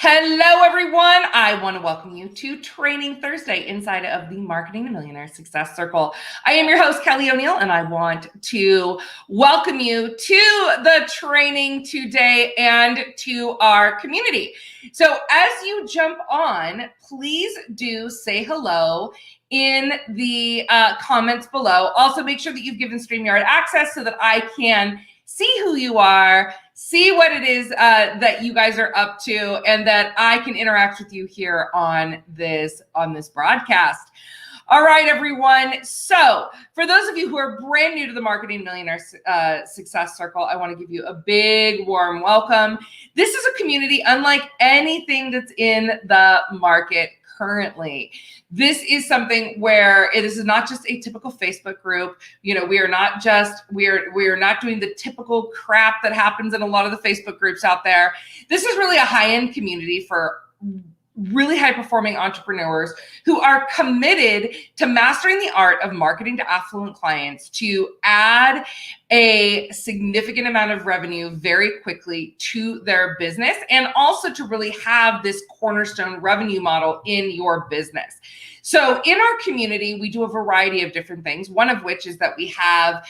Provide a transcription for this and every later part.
Hello, everyone. I want to welcome you to Training Thursday inside of the Marketing to Millionaire Success Circle. I am your host, Kelly O'Neill, and I want to welcome you to the training today and to our community. So as you jump on, please do say hello in the comments below. Also, make sure that you've given StreamYard access so that I can see who you are, see what it is that you guys are up to, and that I can interact with you here on this broadcast. All right, everyone. So for those of you who are brand new to the Marketing Millionaire Success Circle, I want to give you a big warm welcome. This is a community unlike anything that's in the market currently. This is something where this is not just a typical Facebook group. You know, we are not doing the typical crap that happens in a lot of the Facebook groups out there. This is really a high-end community for really high-performing entrepreneurs who are committed to mastering the art of marketing to affluent clients to add a significant amount of revenue very quickly to their business, and also to really have this cornerstone revenue model in your business. So in our community, we do a variety of different things, one of which is that we have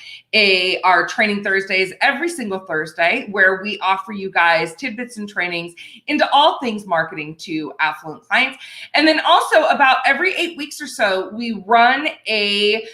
our Training Thursdays every single Thursday, where we offer you guys tidbits and trainings into all things marketing to affluent clients. And then also about every 8 weeks or so, we run a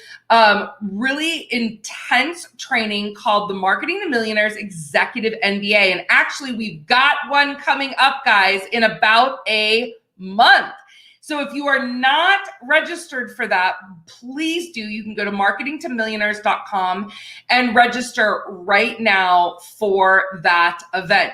really intense training called the Marketing to Millionaires Executive MBA. And actually, we've got one coming up, guys, in about a month. So if you are not registered for that, please do. You can go to marketingtomillionaires.com and register right now for that event.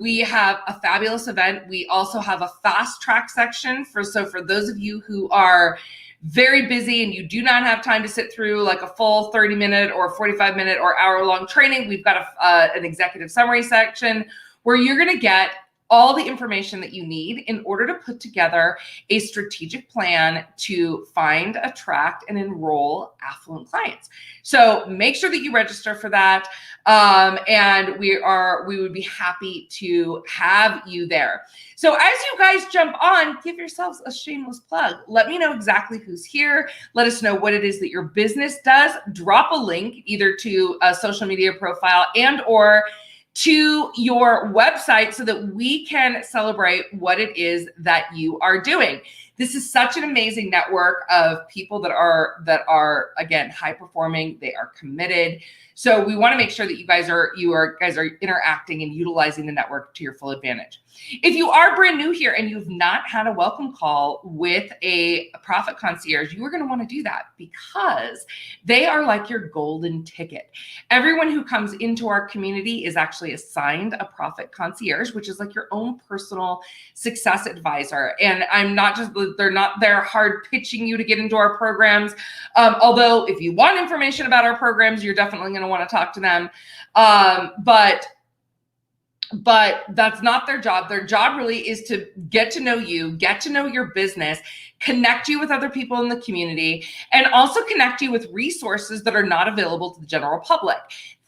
We have a fabulous event. We also have a fast track section for those of you who are very busy and you do not have time to sit through like a full 30-minute or 45-minute or hour-long training. We've got an executive summary section where you're going to get all the information that you need in order to put together a strategic plan to find, attract, and enroll affluent clients. So make sure that you register for that. And we would be happy to have you there. So as you guys jump on, give yourselves a shameless plug. Let me know exactly who's here. Let us know what it is that your business does. Drop a link either to a social media profile and or to your website so that we can celebrate what it is that you are doing. This is such an amazing network of people that are again high performing. They are committed. So we want to make sure that you guys are interacting and utilizing the network to your full advantage. If you are brand new here and you've not had a welcome call with a profit concierge, you are going to want to do that because they are like your golden ticket. Everyone who comes into our community is actually assigned a profit concierge, which is like your own personal success advisor. And they're not there hard pitching you to get into our programs. Although if you want information about our programs, you're definitely going to want to talk to them. But that's not their job. Their job really is to get to know you, get to know your business, connect you with other people in the community, and also connect you with resources that are not available to the general public.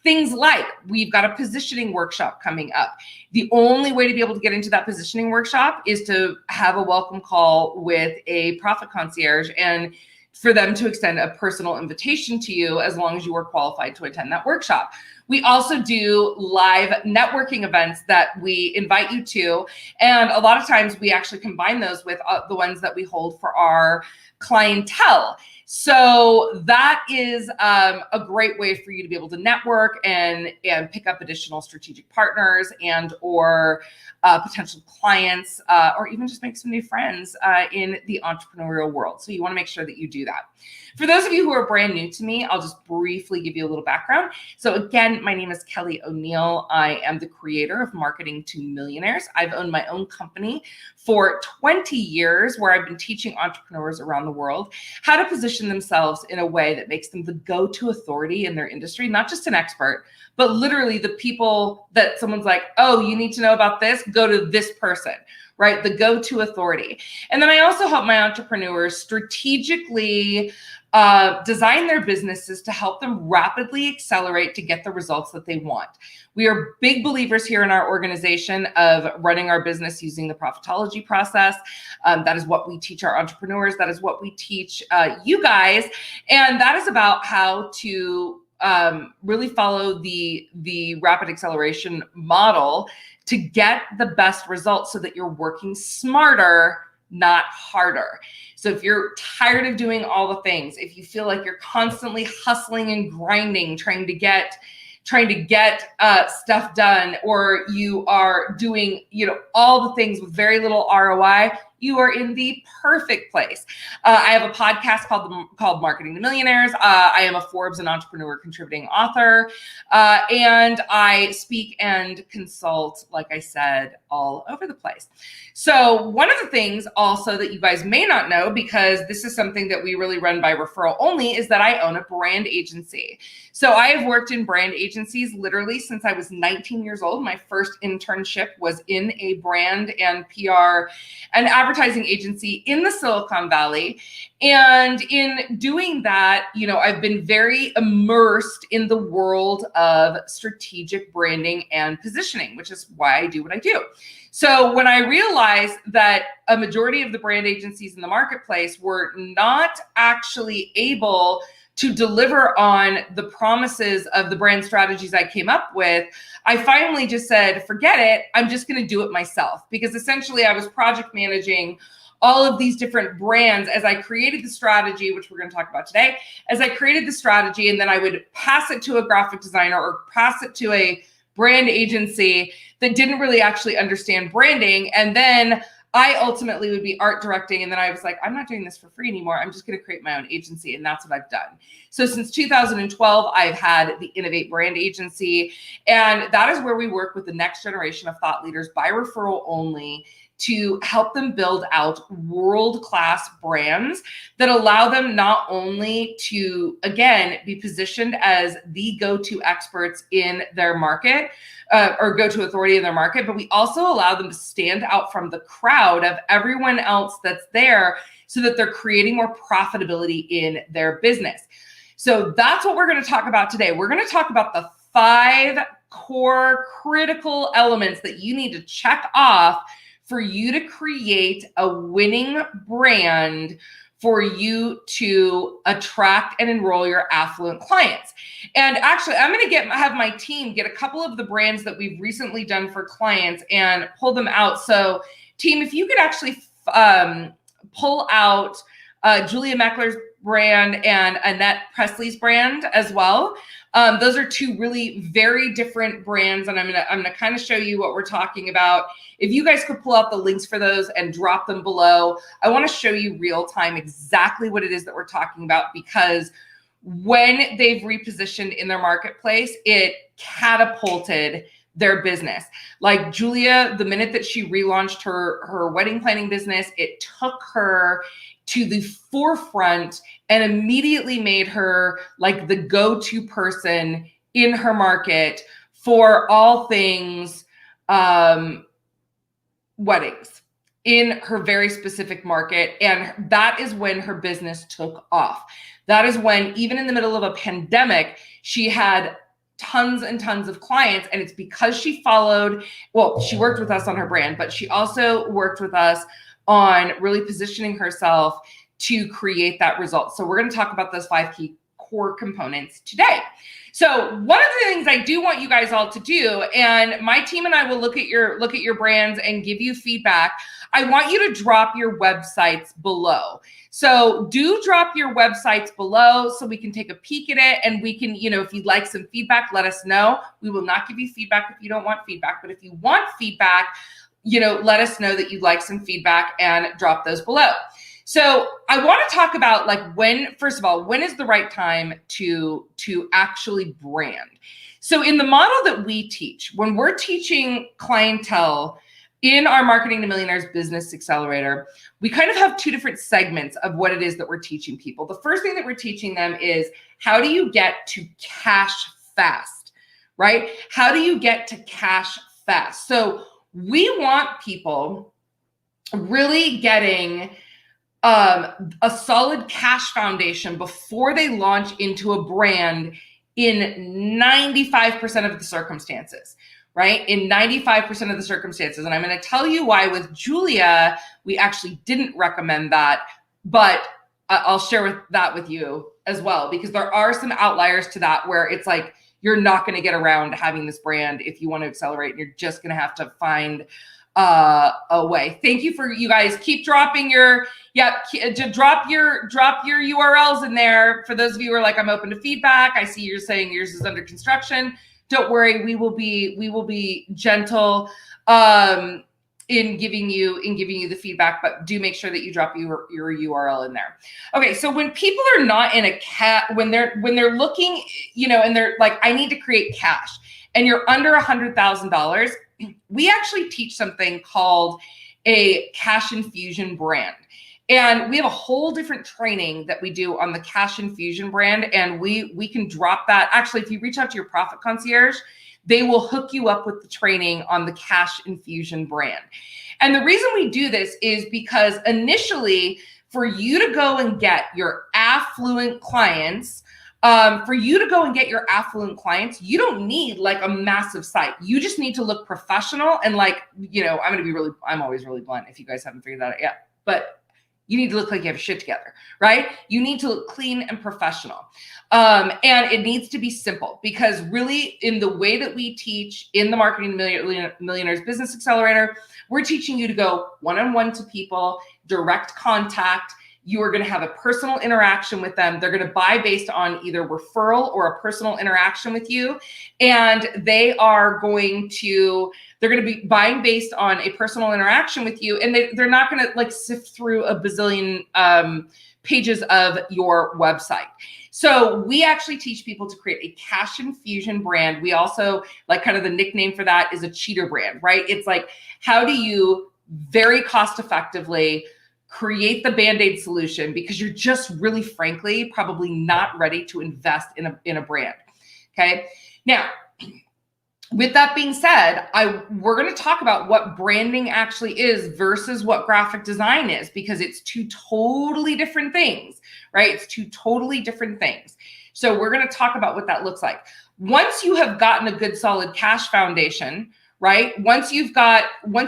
Things like, we've got a positioning workshop coming up. The only way to be able to get into that positioning workshop is to have a welcome call with a profit concierge and for them to extend a personal invitation to you as long as you are qualified to attend that workshop. We also do live networking events that we invite you to. And a lot of times we actually combine those with the ones that we hold for our clientele. So that is a great way for you to be able to network and pick up additional strategic partners and or potential clients, or even just make some new friends in the entrepreneurial world. So you want to make sure that you do that. For those of you who are brand new to me, I'll just briefly give you a little background. So again, my name is Kelly O'Neill. I am the creator of Marketing to Millionaires. I've owned my own company for 20 years where I've been teaching entrepreneurs around the world how to position themselves in a way that makes them the go-to authority in their industry, not just an expert, but literally the people that someone's like, oh, you need to know about this, go to this person, right? The go-to authority. And then I also help my entrepreneurs strategically design their businesses to help them rapidly accelerate to get the results that they want. We are big believers here in our organization of running our business using the profitology process. That is what we teach our entrepreneurs. That is what we teach you guys. And that is about how to really follow the rapid acceleration model to get the best results so that you're working smarter, not harder. So if you're tired of doing all the things, if you feel like you're constantly hustling and grinding, trying to get stuff done, or you are doing, all the things with very little ROI, you are in the perfect place. I have a podcast called Marketing to Millionaires. I am a Forbes and Entrepreneur contributing author, and I speak and consult, like I said, all over the place. So one of the things also that you guys may not know, because this is something that we really run by referral only, is that I own a brand agency. So I have worked in brand agencies literally since I was 19 years old. My first internship was in a brand and PR and advertising agency in the Silicon Valley. And in doing that, I've been very immersed in the world of strategic branding and positioning, which is why I do what I do. So when I realized that a majority of the brand agencies in the marketplace were not actually able to deliver on the promises of the brand strategies I came up with, I finally just said, forget it, I'm just going to do it myself. Because essentially I was project managing all of these different brands as I created the strategy, which we're going to talk about today, as I created the strategy, and then I would pass it to a graphic designer or pass it to a brand agency that didn't really actually understand branding. And then I ultimately would be art directing. And then I was like, I'm not doing this for free anymore. I'm just going to create my own agency. And that's what I've done. So since 2012, I've had the Innovate Brand Agency. And that is where we work with the next generation of thought leaders by referral only to help them build out world-class brands that allow them not only to, again, be positioned as the go-to experts in their market, or go-to authority in their market, but we also allow them to stand out from the crowd of everyone else that's there so that they're creating more profitability in their business. So that's what we're going to talk about today. We're going to talk about the 5 core critical elements that you need to check off for you to create a winning brand for you to attract and enroll your affluent clients. And actually, I'm going to have my team get a couple of the brands that we've recently done for clients and pull them out. So team, if you could actually pull out Julia Meckler's brand and Annette Presley's brand as well. Those are 2 really very different brands, and I'm gonna kind of show you what we're talking about. If you guys could pull out the links for those and drop them below, I want to show you real time exactly what it is that we're talking about, because when they've repositioned in their marketplace, it catapulted their business. Like Julia, the minute that she relaunched her wedding planning business, it took her to the forefront and immediately made her like the go-to person in her market for all things weddings in her very specific market. And that is when her business took off. That is when, even in the middle of a pandemic, she had tons and tons of clients. And it's because she she worked with us on her brand, but she also worked with us on really positioning herself to create that result. So we're going to talk about those 5 key core components today. So one of the things I do want you guys all to do, and my team and I will look at your brands and give you feedback. I want you to drop your websites below. So do drop your websites below so we can take a peek at it, and we can, if you'd like some feedback, let us know. We will not give you feedback if you don't want feedback, but if you want feedback, let us know that you'd like some feedback and drop those below. So I want to talk about first of all, when is the right time to actually brand? So in the model that we teach, when we're teaching clientele in our Marketing to Millionaires Business Accelerator, we kind of have 2 different segments of what it is that we're teaching people. The first thing that we're teaching them is, how do you get to cash fast, right? How do you get to cash fast? So we want people really getting a solid cash foundation before they launch into a brand in 95% of the circumstances, right? In 95% of the circumstances. And I'm going to tell you why with Julia, we actually didn't recommend that, but I'll share that with you as well, because there are some outliers to that where it's like, you're not going to get around having this brand if you want to accelerate. You're just going to have to find a way. Thank you for you guys. Keep dropping your, drop your URLs in there. For those of you who are like, I'm open to feedback. I see you're saying yours is under construction. Don't worry. We will be gentle in giving you the feedback, but do make sure that you drop your URL in there. Okay. So when people are not in a when they're looking, and they're like, I need to create cash, and you're under $100,000, we actually teach something called a cash infusion brand. And we have a whole different training that we do on the cash infusion brand. And we can drop that. Actually, if you reach out to your profit concierge, they will hook you up with the training on the cash infusion brand. And the reason we do this is because initially, for you to go and get your affluent clients, you don't need like a massive site. You just need to look professional and like, I'm always really blunt if you guys haven't figured that out yet, but you need to look like you have your shit together, right? You need to look clean and professional. And it needs to be simple, because really in the way that we teach in the Marketing Millionaires Business Accelerator, we're teaching you to go one-on-one to people, direct contact. You are going to have a personal interaction with them. They're going to buy based on either referral or a personal interaction with you. And they're going to be buying based on a personal interaction with you. And they're not going to like sift through a bazillion pages of your website. So we actually teach people to create a cash infusion brand. We also like kind of the nickname for that is a cheater brand, right? It's like, how do you very cost effectively create the Band-Aid solution, because you're just really, frankly, probably not ready to invest in a brand. Okay. Now, with that being said, we're going to talk about what branding actually is versus what graphic design is, because it's two totally different things, right? It's two totally different things. So we're going to talk about what that looks like. Once you have gotten a good solid cash foundation, right? Once you've got a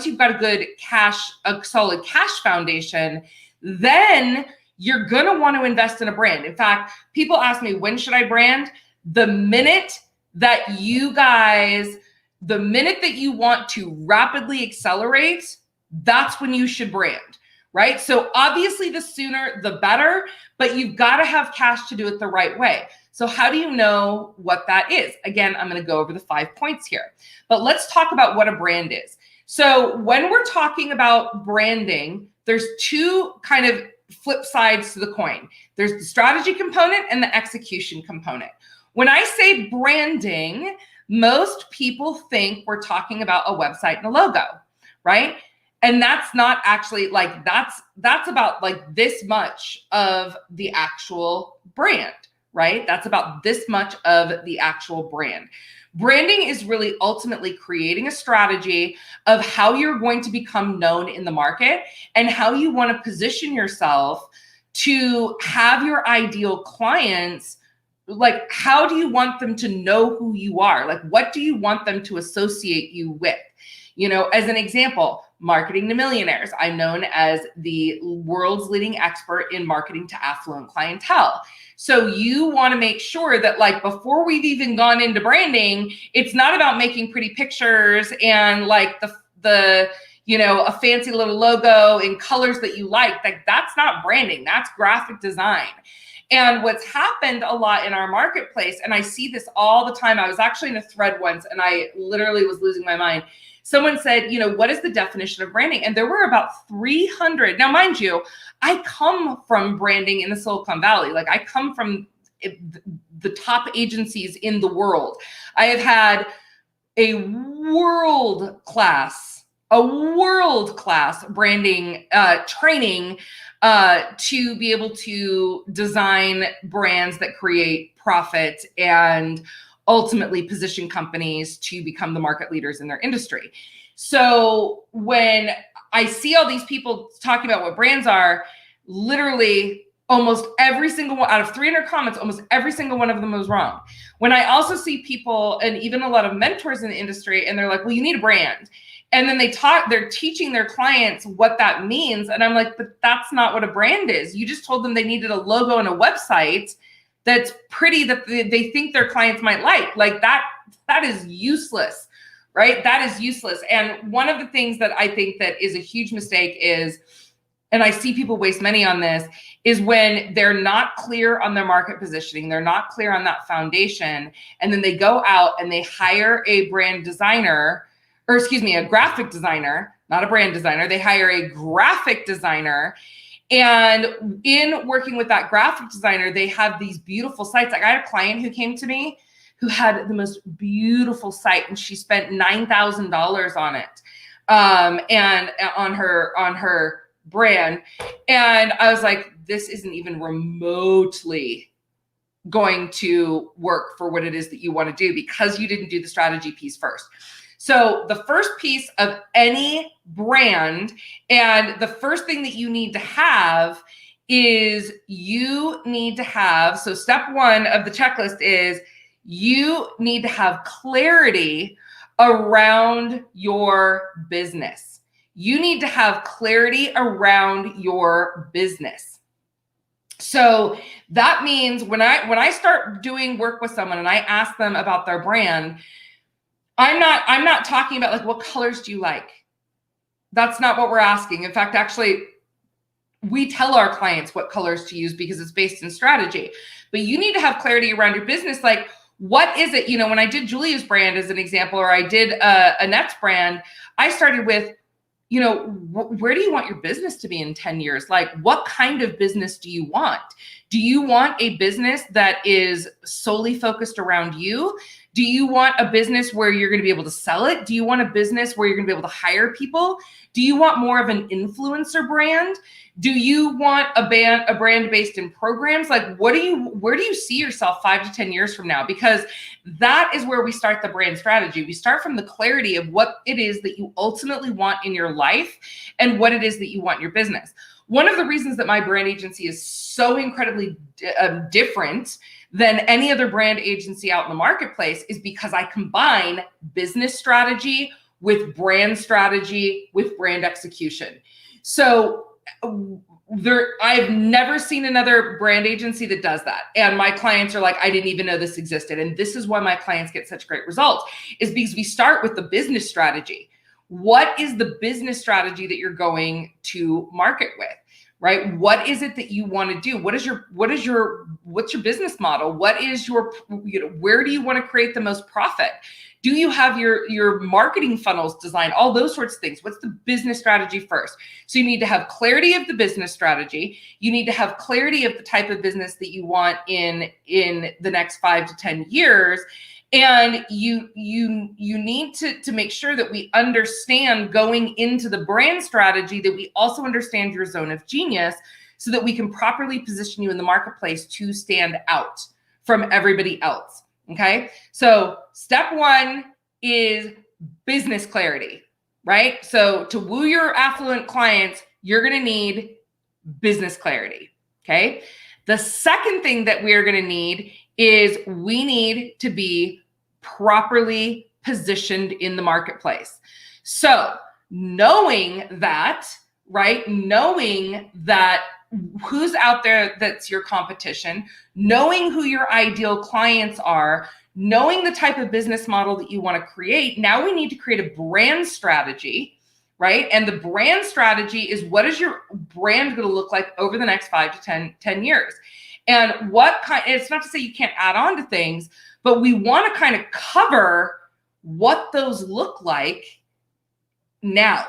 solid cash foundation, then you're going to want to invest in a brand. In fact, people ask me, when should I brand? The minute that you want to rapidly accelerate, that's when you should brand, right? So obviously the sooner the better, but you've got to have cash to do it the right way. So how do you know what that is? Again, I'm going to go over the 5 points here, but let's talk about what a brand is. So when we're talking about branding, there's two kind of flip sides to the coin. There's the strategy component and the execution component. When I say branding, most people think we're talking about a website and a logo, right? And that's not actually like, that's about like this much of the actual brand, right? That's about this much of the actual brand. Branding is really ultimately creating a strategy of how you're going to become known in the market and how you want to position yourself to have your ideal clients. Like, how do you want them to know who you are? Like, what do you want them to associate you with? As an example, Marketing to Millionaires, I'm known as the world's leading expert in marketing to affluent clientele. So you want to make sure that like before we've even gone into branding, it's not about making pretty pictures and like a fancy little logo in colors that you like. Like, that's not branding, that's graphic design. And what's happened a lot in our marketplace, and I see this all the time. I was actually in a thread once and I literally was losing my mind. Someone said, what is the definition of branding? And there were about 300. Now, mind you, I come from branding in the Silicon Valley. Like, I come from the top agencies in the world. I have had a world-class branding training to be able to design brands that create profit and ultimately position companies to become the market leaders in their industry. So when I see all these people talking about what brands are, literally almost every single one out of 300 comments, almost every single one of them was wrong. When I also see people and even a lot of mentors in the industry, and they're like, well, you need a brand. And then they're teaching their clients what that means. And I'm like, but that's not what a brand is. You just told them they needed a logo and a website that's pretty, that they think their clients might like that is useless, right? That is useless. And one of the things that I think that is a huge mistake is, and I see people waste money on this, is when they're not clear on their market positioning, they're not clear on that foundation, and then they go out and they hire a brand designer, or excuse me, a graphic designer, not a brand designer. They hire a graphic designer, and in working with that graphic designer, they have these beautiful sites. Like I had a client who came to me who had the most beautiful site, and she spent $9,000 on it, and on her brand. And I was like, this isn't even remotely going to work for what it is that you want to do, because you didn't do the strategy piece first. So the first piece of any brand, and the first thing that you need to have is so step one of the checklist is you need to have clarity around your business. You need to have clarity around your business. So that means when I start doing work with someone and I ask them about their brand, I'm not talking about like, what colors do you like? That's not what we're asking. In fact, actually, we tell our clients what colors to use because it's based in strategy. But you need to have clarity around your business. Like, what is it? When I did Julia's brand as an example, or I did Annette's brand, I started with, where do you want your business to be in 10 years? Like, what kind of business do you want? Do you want a business that is solely focused around you? Do you want a business where you're going to be able to sell it? Do you want a business where you're going to be able to hire people? Do you want more of an influencer brand? Do you want a brand based in programs? Like, where do you see yourself 5 to 10 years from now? Because that is where we start the brand strategy. We start from the clarity of what it is that you ultimately want in your life and what it is that you want in your business. One of the reasons that my brand agency is so incredibly different than any other brand agency out in the marketplace is because I combine business strategy with brand strategy with brand execution. So I've never seen another brand agency that does that. And my clients are like, I didn't even know this existed. And this is why my clients get such great results, is because we start with the business strategy. What is the business strategy that you're going to market with? Right? What is it that you want to do? What's your business model? What is your, where do you want to create the most profit? Do you have your marketing funnels designed? All those sorts of things. What's the business strategy first? So you need to have clarity of the business strategy. You need to have clarity of the type of business that you want in the next 5 to 10 years. And you need to make sure that we understand going into the brand strategy, that we also understand your zone of genius so that we can properly position you in the marketplace to stand out from everybody else. Okay. So step one is business clarity, right? So to woo your affluent clients, you're going to need business clarity. Okay. The second thing that we're going to need is we need to be properly positioned in the marketplace. So knowing that, right? Knowing that who's out there that's your competition, knowing who your ideal clients are, knowing the type of business model that you want to create. Now we need to create a brand strategy, right? And the brand strategy is, what is your brand going to look like over the next 5 to 10 years? And it's not to say you can't add on to things, but we want to kind of cover what those look like now,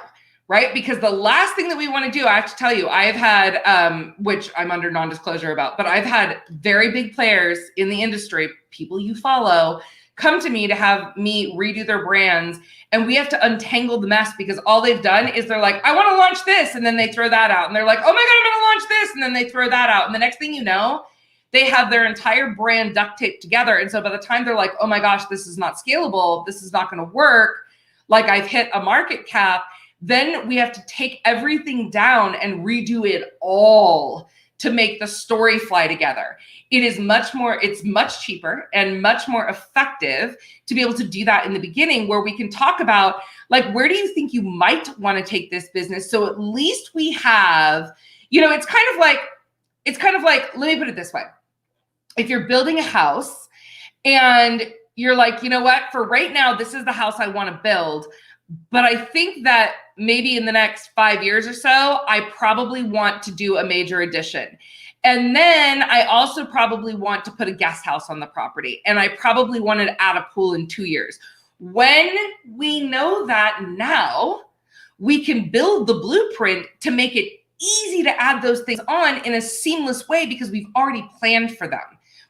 right? Because the last thing that we want to do, I have to tell you, I've had, which I'm under non-disclosure about, but I've had very big players in the industry, people you follow, come to me to have me redo their brands. And we have to untangle the mess, because all they've done is they're like, I want to launch this. And then they throw that out. And they're like, oh my God, I'm going to launch this. And then they throw that out. And the next thing you know, they have their entire brand duct taped together. And so by the time they're like, oh my gosh, this is not scalable, this is not going to work, like I've hit a market cap, then we have to take everything down and redo it all to make the story fly together. It's much cheaper and much more effective to be able to do that in the beginning, where we can talk about, like, where do you think you might want to take this business? So at least we have, it's kind of like, let me put it this way. If you're building a house and you're like, you know what, for right now, this is the house I want to build, but I think that maybe in the next 5 years or so, I probably want to do a major addition. And then I also probably want to put a guest house on the property. And I probably want to add a pool in 2 years. When we know that now, we can build the blueprint to make it easy to add those things on in a seamless way, because we've already planned for them.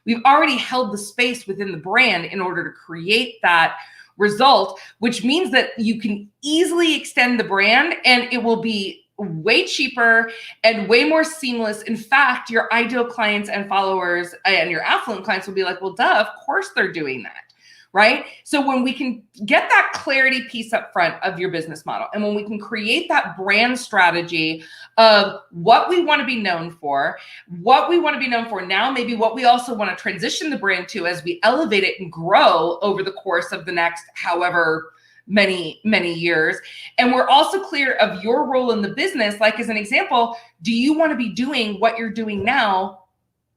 We've already held the space within the brand in order to create that result, which means that you can easily extend the brand and it will be way cheaper and way more seamless. In fact, your ideal clients and followers and your affluent clients will be like, well, duh, of course they're doing that. Right? So when we can get that clarity piece up front of your business model, and when we can create that brand strategy of what we want to be known for, now, maybe what we also want to transition the brand to as we elevate it and grow over the course of the next however many years. And we're also clear of your role in the business. Like, as an example, do you want to be doing what you're doing now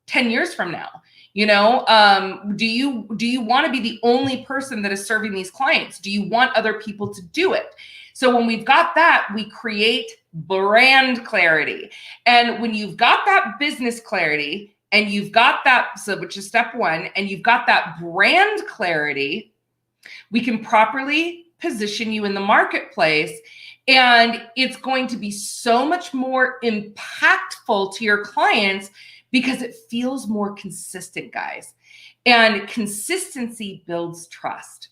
10 years from now? Do you want to be the only person that is serving these clients? Do you want other people to do it? So when we've got that, we create brand clarity. And when you've got that business clarity and you've got that, so which is step one, and you've got that brand clarity, we can properly position you in the marketplace. And it's going to be so much more impactful to your clients because it feels more consistent, guys. And consistency builds trust.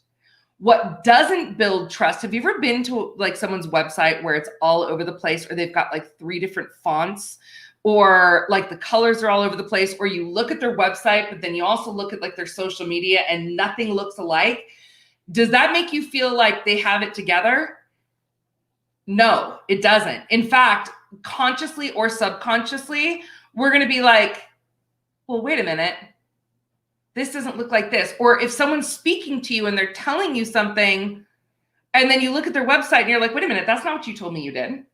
What doesn't build trust, have you ever been to like someone's website where it's all over the place, or they've got like 3 different fonts, or like the colors are all over the place, or you look at their website, but then you also look at like their social media and nothing looks alike? Does that make you feel like they have it together? No, it doesn't. In fact, consciously or subconsciously, we're going to be like, well, wait a minute. This doesn't look like this. Or if someone's speaking to you and they're telling you something, and then you look at their website and you're like, wait a minute, that's not what you told me you did.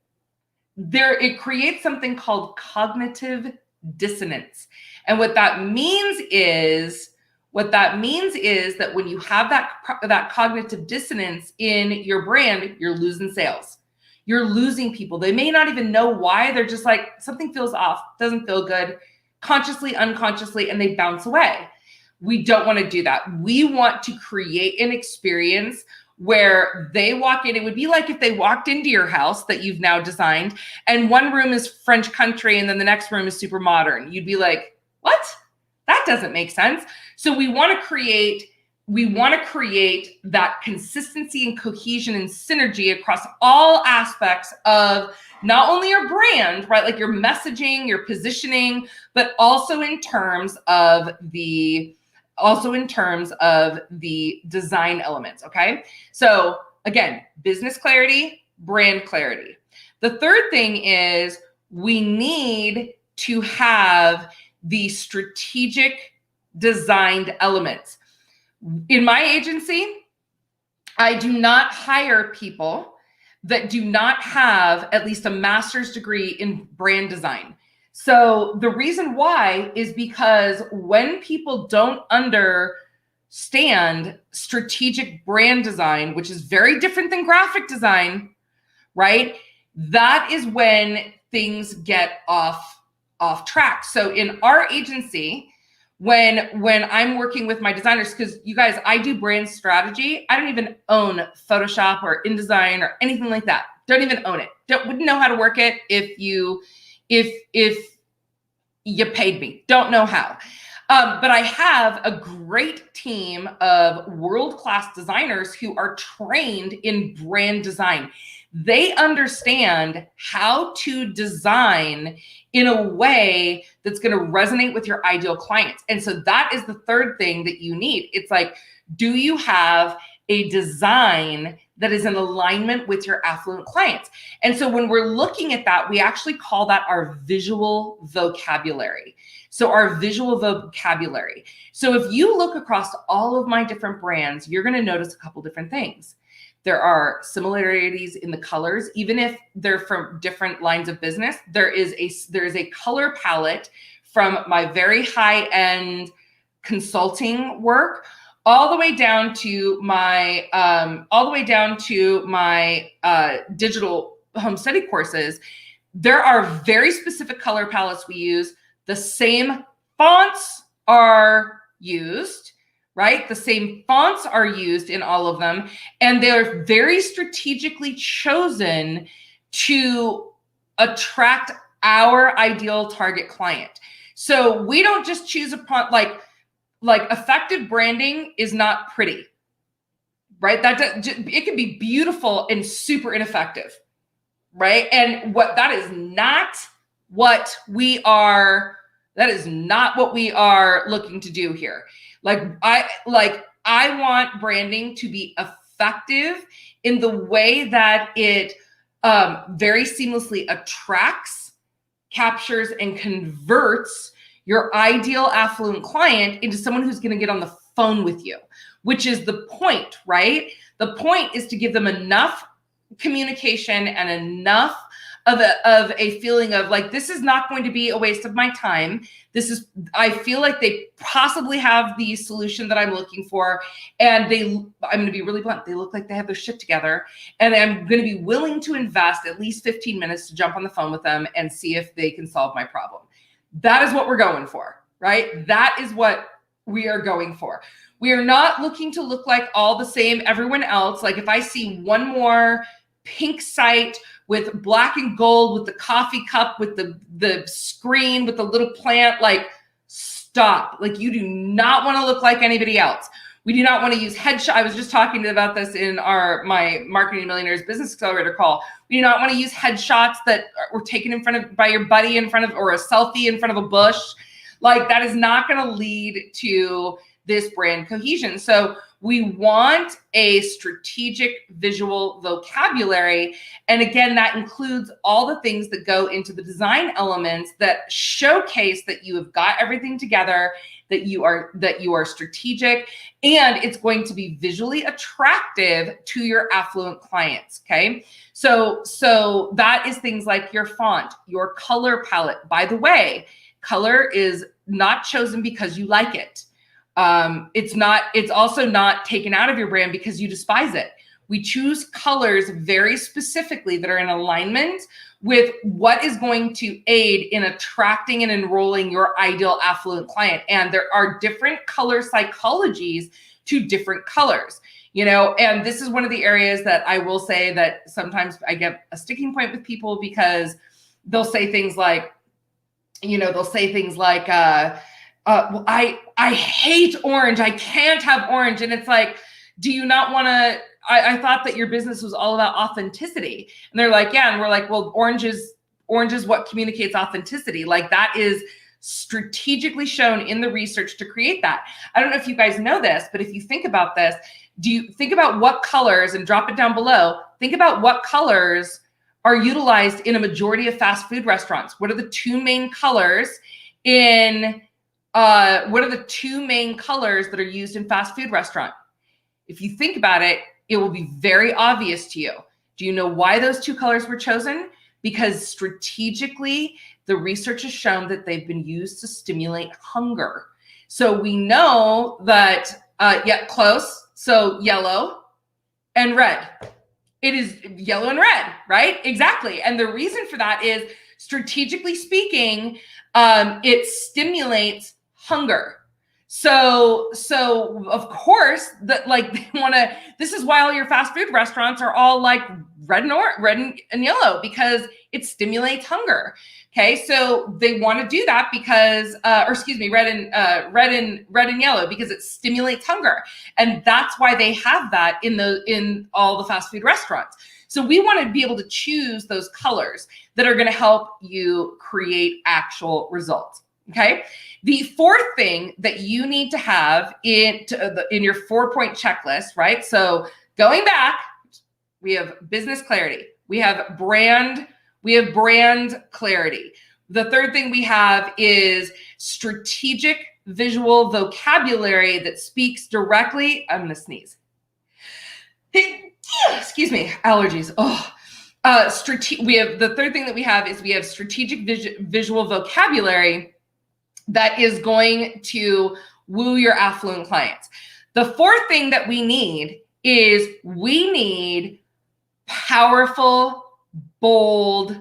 It creates something called cognitive dissonance. And what that means is that when you have that cognitive dissonance in your brand, you're losing sales. You're losing people. They may not even know why. They're just like, something feels off, doesn't feel good, consciously, unconsciously, and they bounce away. We don't want to do that. We want to create an experience where they walk in. It would be like if they walked into your house that you've now designed, and one room is French country and then the next room is super modern. You'd be like, what? That doesn't make sense. So we want to create that consistency and cohesion and synergy across all aspects of not only your brand, right? Like your messaging, your positioning, but also in terms of the design elements. Okay. So again, business clarity, brand clarity. The third thing is we need to have the strategic designed elements. In my agency, I do not hire people that do not have at least a master's degree in brand design. So the reason why is because when people don't understand strategic brand design, which is very different than graphic design, right? That is when things get off track. So in our agency, when I'm working with my designers, because you guys, I do brand strategy. I don't even own Photoshop or InDesign or anything like that. Don't even own it. Wouldn't know how to work it if you paid me. Don't know how. But I have a great team of world-class designers who are trained in brand design. They understand how to design in a way that's going to resonate with your ideal clients. And so that is the third thing that you need. It's like, do you have a design that is in alignment with your affluent clients. And so when we're looking at that, we actually call that our visual vocabulary. So our visual vocabulary. So if you look across all of my different brands, you're going to notice a couple different things. There are similarities in the colors, even if they're from different lines of business. There is a color palette from my very high-end consulting work all the way down to my digital home study courses. There are very specific color palettes we use. The same fonts are used, right? The same fonts are used in all of them, and they're very strategically chosen to attract our ideal target client. So we don't just choose upon like effective branding is not pretty, right? It can be beautiful and super ineffective, right? And that is not what we are looking to do here. I want branding to be effective in the way that it very seamlessly attracts, captures, and converts your ideal affluent client into someone who's going to get on the phone with you, which is the point, right? The point is to give them enough communication and enough of a feeling of like, this is not going to be a waste of my time. I feel like they possibly have the solution that I'm looking for. And I'm going to be really blunt. They look like they have their shit together. And I'm going to be willing to invest at least 15 minutes to jump on the phone with them and see if they can solve my problem. That is what we're going for, right? That is what we are going for. We are not looking to look like all the same everyone else. Like if I see one more pink site with black and gold, with the coffee cup, with the screen, with the little plant, like stop. Like you do not want to look like anybody else. We do not want to use headshots. I was just talking about this in my Marketing Millionaires Business Accelerator call. We do not want to use headshots that were taken by your buddy or a selfie in front of a bush. Like that is not going to lead to this brand cohesion. So we want a strategic visual vocabulary. And again, that includes all the things that go into the design elements that showcase that you have got everything together, that you are strategic, and it's going to be visually attractive to your affluent clients. Okay. So that is things like your font, your color palette. By the way, color is not chosen because you like it. It's also not taken out of your brand because you despise it. We choose colors very specifically that are in alignment with what is going to aid in attracting and enrolling your ideal affluent client. And there are different color psychologies to different colors, and this is one of the areas that I will say that sometimes I get a sticking point with people because they'll say things like, I hate orange. I can't have orange. And it's like, do you not want to, I thought that your business was all about authenticity. And they're like, yeah. And we're like, well, orange is what communicates authenticity. Like that is strategically shown in the research to create that. I don't know if you guys know this, but if you think about this, do you think about what colors, and drop it down below, think about what colors are utilized in a majority of fast food restaurants. What are the two main colors that are used in fast food restaurant? If you think about it, it will be very obvious to you. Do you know why those two colors were chosen? Because strategically, the research has shown that they've been used to stimulate hunger. So we know that, close. So yellow and red. It is yellow and red, right? Exactly. And the reason for that is, strategically speaking, it stimulates hunger. So of course this is why all your fast food restaurants are all like red and yellow, because it stimulates hunger. Okay. So they want to do that because, red and yellow, because it stimulates hunger. And that's why they have that in all the fast food restaurants. So we want to be able to choose those colors that are going to help you create actual results. Okay. The fourth thing that you need to have in your 4-point checklist, right? So going back, we have business clarity, we have brand clarity. The third thing we have is strategic visual vocabulary that speaks directly. I'm going to sneeze. Excuse me, allergies. We have the third thing that we have is we have strategic visual vocabulary that is going to woo your affluent clients. The fourth thing that we need is we need powerful, bold,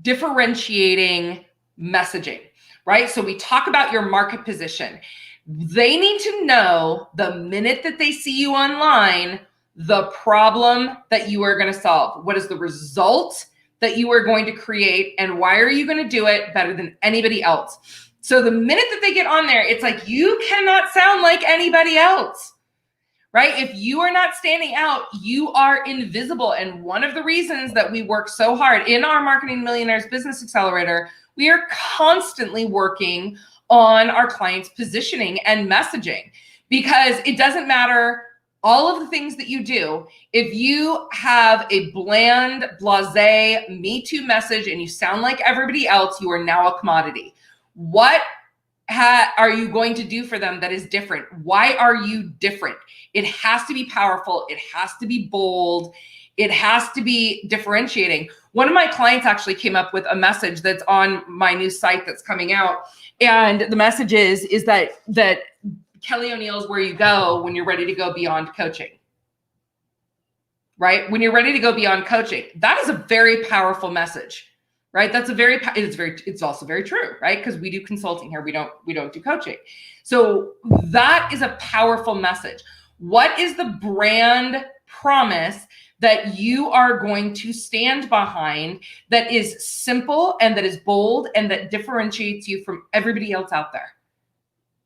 differentiating messaging, right? So we talk about your market position. They need to know the minute that they see you online, the problem that you are going to solve. What is the result that you are going to create, and why are you going to do it better than anybody else? So the minute that they get on there, it's like, you cannot sound like anybody else, right? If you are not standing out, you are invisible. And one of the reasons that we work so hard in our Marketing Millionaires Business Accelerator, we are constantly working on our clients' positioning and messaging, because it doesn't matter all of the things that you do. If you have a bland, blasé, Me Too message and you sound like everybody else, you are now a commodity. What are you going to do for them that is different? Why are you different? It has to be powerful. It has to be bold. It has to be differentiating. One of my clients actually came up with a message that's on my new site that's coming out. And the message is that Kelly O'Neill is where you go when you're ready to go beyond coaching, right? When you're ready to go beyond coaching, that is a very powerful message, right? It's also very true, right? Because we do consulting here. We don't do coaching. So that is a powerful message. What is the brand promise that you are going to stand behind that is simple and that is bold and that differentiates you from everybody else out there?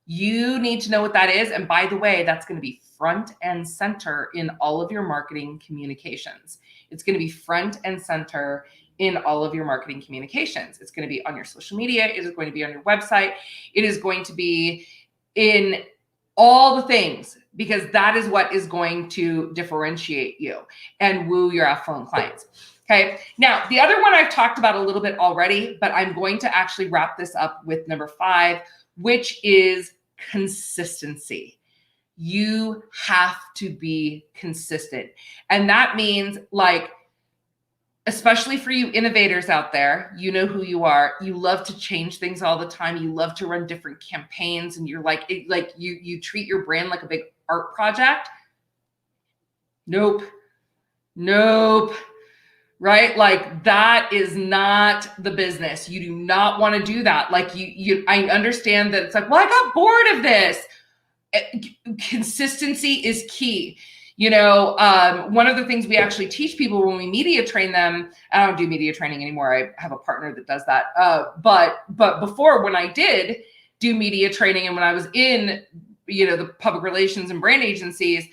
You need to know what that is. And by the way, that's going to be front and center in all of your marketing communications. It's going to be front and center in all of your marketing communications. It's going to be on your social media. It is going to be on your website. It is going to be in all the things, because that is what is going to differentiate you and woo your affluent clients. Okay. Now, the other one I've talked about a little bit already, but I'm going to actually wrap this up with number 5, which is consistency. You have to be consistent. And that means, like, especially for you innovators out there, you know who you are. You love to change things all the time. You love to run different campaigns, and you're like you treat your brand like a big art project. Nope. Right? Like, that is not the business. You do not want to do that. Like, I understand that it's like, well, I got bored of this. Consistency is key. You know, one of the things we actually teach people when we media train them, I don't do media training anymore. I have a partner that does that. But before, when I did do media training and when I was in, you know, the public relations and brand agencies,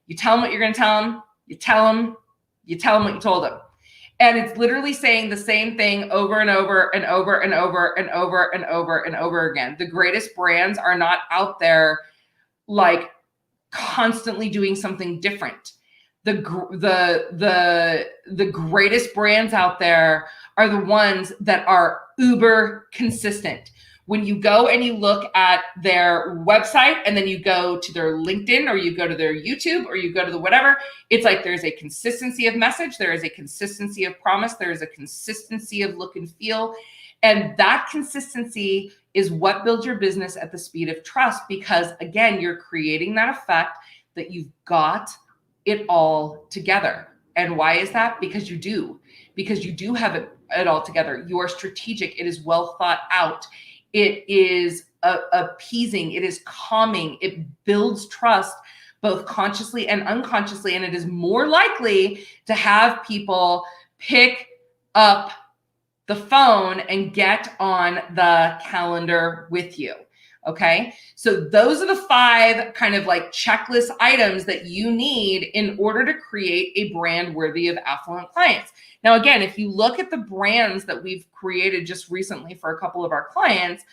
you tell them what you're going to tell them. You tell them what you told them. And it's literally saying the same thing over and over and over and over and over and over and over again. The greatest brands are not out there like constantly doing something different. The greatest brands out there are the ones that are uber consistent. When you go and you look at their website and then you go to their LinkedIn or you go to their YouTube or you go to the whatever, it's like there's a consistency of message. There is a consistency of promise. There is a consistency of look and feel. And that consistency is what builds your business at the speed of trust, because again, you're creating that effect that you've got it all together. And why is that? Because you do have it all together. You are strategic. It is well thought out. It is appeasing. It is calming. It builds trust both consciously and unconsciously. And it is more likely to have people pick up the phone and get on the calendar with you. Okay. So those are the 5 kind of like checklist items that you need in order to create a brand worthy of affluent clients. Now, again, if you look at the brands that we've created just recently for a couple of our clients,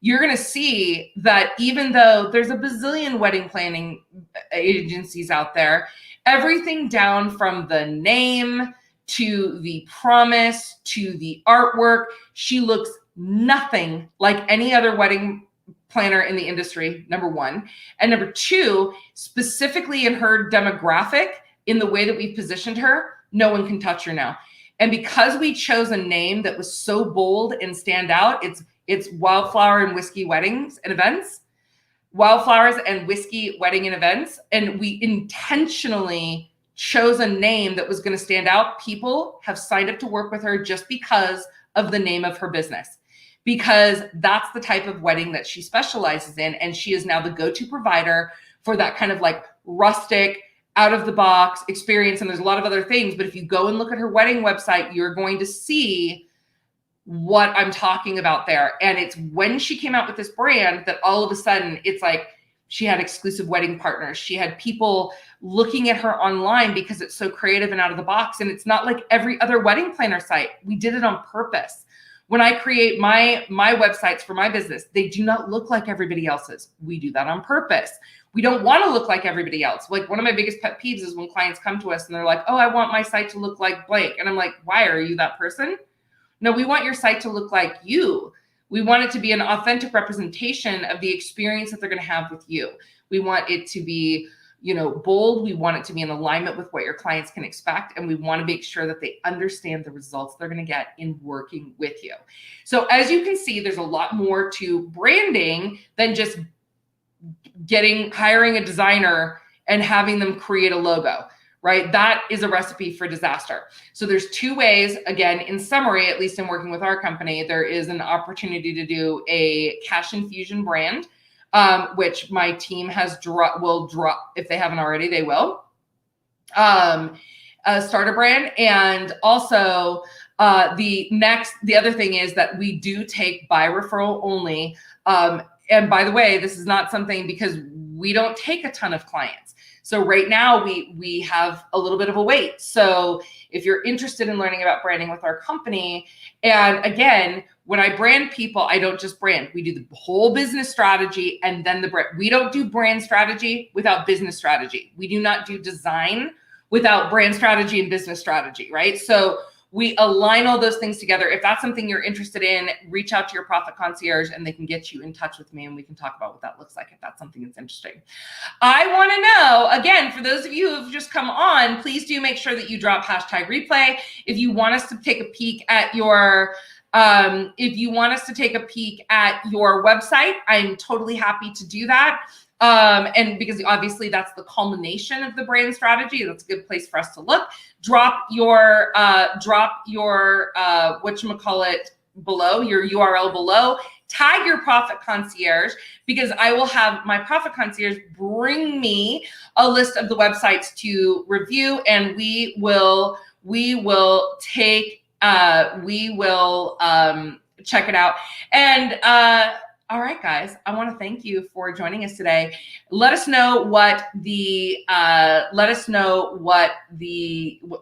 you're going to see that even though there's a bazillion wedding planning agencies out there, everything down from the name to the promise to the artwork, she looks nothing like any other wedding planner in the industry, number one. And number two, specifically in her demographic, in the way that we've positioned her, no one can touch her now. And because we chose a name that was so bold and stand out, it's Wildflower and Whiskey Weddings and Events, Wildflowers and Whiskey Wedding and Events. And we intentionally chose a name that was going to stand out. People have signed up to work with her just because of the name of her business, because that's the type of wedding that she specializes in. And she is now the go-to provider for that kind of like rustic, out of the box experience. And there's a lot of other things, but if you go and look at her wedding website, you're going to see what I'm talking about there. And it's when she came out with this brand that all of a sudden it's like she had exclusive wedding partners. She had people looking at her online because it's so creative and out of the box. And it's not like every other wedding planner site. We did it on purpose. When I create my websites for my business, they do not look like everybody else's. We do that on purpose. We don't want to look like everybody else. Like one of my biggest pet peeves is when clients come to us and they're like, oh, I want my site to look like blank. And I'm like, why? Are you that person? No, we want your site to look like you. We want it to be an authentic representation of the experience that they're going to have with you. We want it to be, bold. We want it to be in alignment with what your clients can expect. And we want to make sure that they understand the results they're going to get in working with you. So as you can see, there's a lot more to branding than just hiring a designer and having them create a logo. Right? That is a recipe for disaster. So there's two ways, again, in summary, at least in working with our company, there is an opportunity to do a cash infusion brand, which my team will drop, if they haven't already, they will, start a brand. And also the other thing is that we do take by referral only. And by the way, this is not something, because we don't take a ton of clients. So right now we have a little bit of a wait. So if you're interested in learning about branding with our company, and again, when I brand people, I don't just brand. We do the whole business strategy and then the brand. We don't do brand strategy without business strategy. We do not do design without brand strategy and business strategy, right? So we align all those things together. If that's something you're interested in, reach out to your profit concierge and they can get you in touch with me and we can talk about what that looks like if that's something that's interesting. I want to know, again, for those of you who have just come on, please do make sure that you drop #replay. If you want us to take a peek at your website, I'm totally happy to do that. And because obviously that's the culmination of the brand strategy, that's a good place for us to look. Drop your whatchamacallit below, your URL below, tag your profit concierge, because I will have my profit concierge bring me a list of the websites to review, and we will check it out. And all right, guys, I want to thank you for joining us today. Let us know what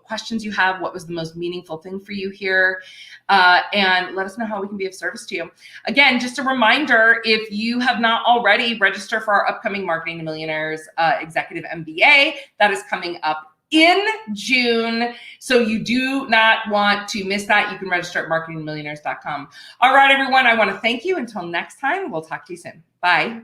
questions you have, what was the most meaningful thing for you here, and let us know how we can be of service to you. Again, just a reminder, if you have not already, register for our upcoming Marketing to Millionaires Executive MBA. That is coming up in June. So you do not want to miss that. You can register at marketingtomillionaires.com. All right, everyone, I want to thank you. Until next time, we'll talk to you soon. Bye.